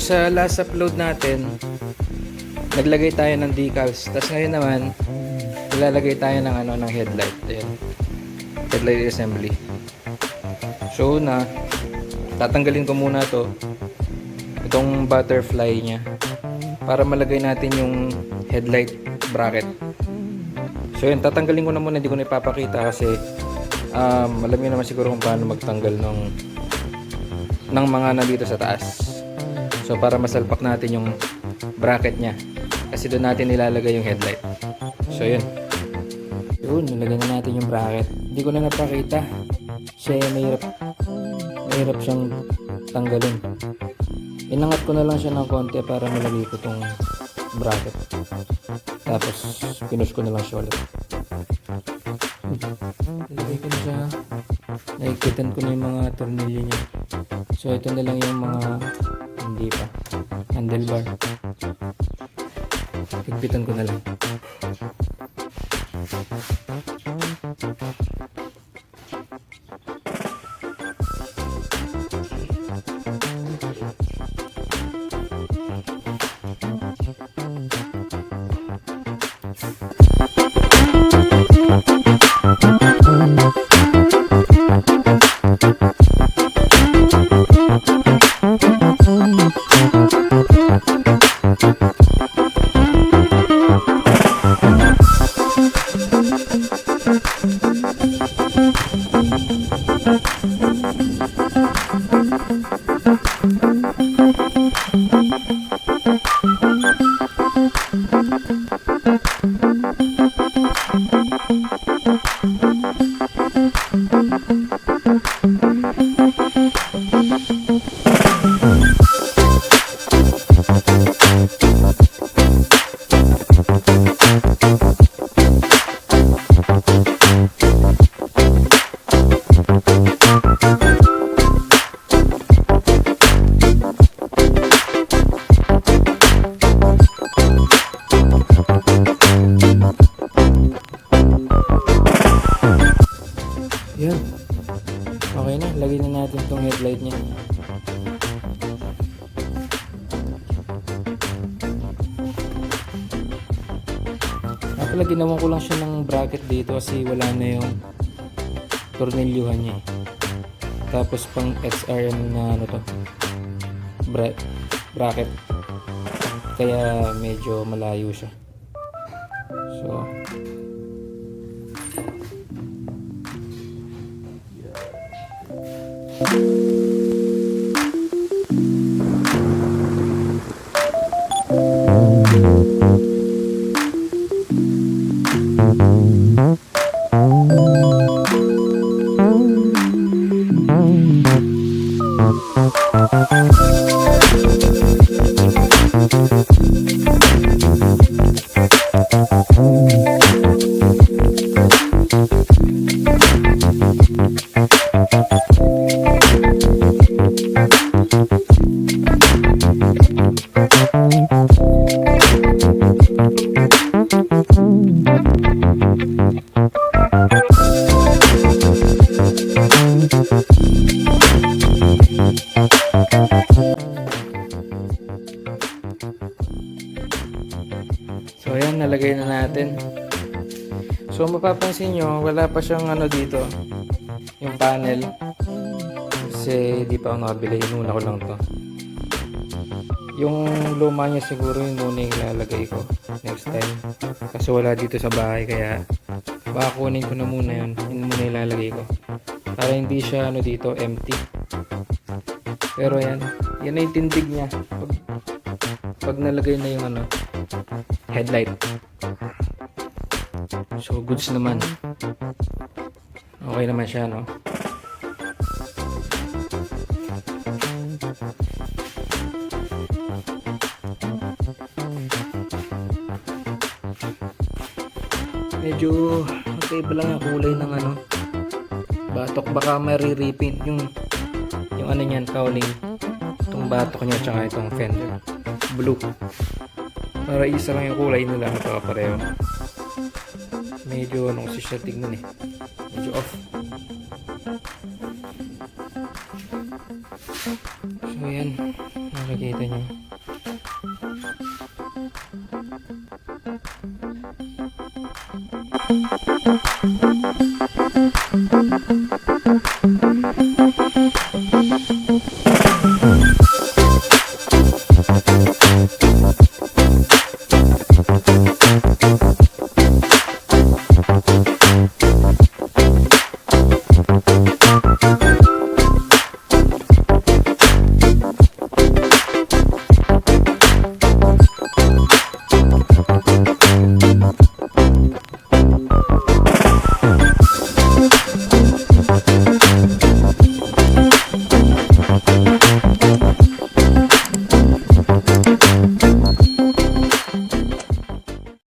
sa last upload natin, naglagay tayo ng decals. Tapos ngayon naman, ilalagay tayo ng ng headlight. Ayan. Headlight assembly. So na, tatanggalin ko muna to. Itong butterfly niya. Para malagay natin yung headlight bracket. So yun, tatanggalin ko na muna. Hindi ko na ipapakita kasi alam niyo naman siguro kung paano magtanggal ng mga nandito sa taas. So para masalpak natin yung bracket niya. Kasi doon natin ilalagay yung headlight. So yun. Yun, nilagay na natin yung bracket. Hindi ko na napakita. Kasi mahirap siyang tanggalin. Inangat ko na lang siya ng konti para malagay ko tong bracket. Tapos pinush ko na lang siya ulit. Nilagay ko na siya. Naigpitan ko na yung mga tornilyo niya. So ito na lang yung mga hindi pa. Handlebar. Higpitan ko na lang. Yan. Okay na. Lagay na natin itong headlight niya. Napala ginawan ko lang siya ng bracket dito kasi wala na yung tornilyuhan niya. Tapos pang XRM na bracket. Kaya medyo malayo siya. So ayan, nalagay na natin. So mapapansin nyo, wala pa siyang dito, yung panel. Kasi di pa ako nakabili, inuna ko lang to. Yung luma niya siguro yung muna yung ilalagay ko next time. Kasi wala dito sa bahay, kaya baka kunin ko na muna yun. Yun muna ilalagay ko. Para hindi siya dito, empty. Pero yan na yung tindig niya. Pag nalagay na yung headlight. So goods naman. Okay naman siya, no? Medyo magkaiba lang yung kulay ng batok. Baka mariripin yung niyan, cowling. Itong batok niya tsaka itong fender. Blue. Para isa lang yung kulay nila, magkakapareho. Medyo kasi siya tignan medyo off. So yan, Makikita nyo.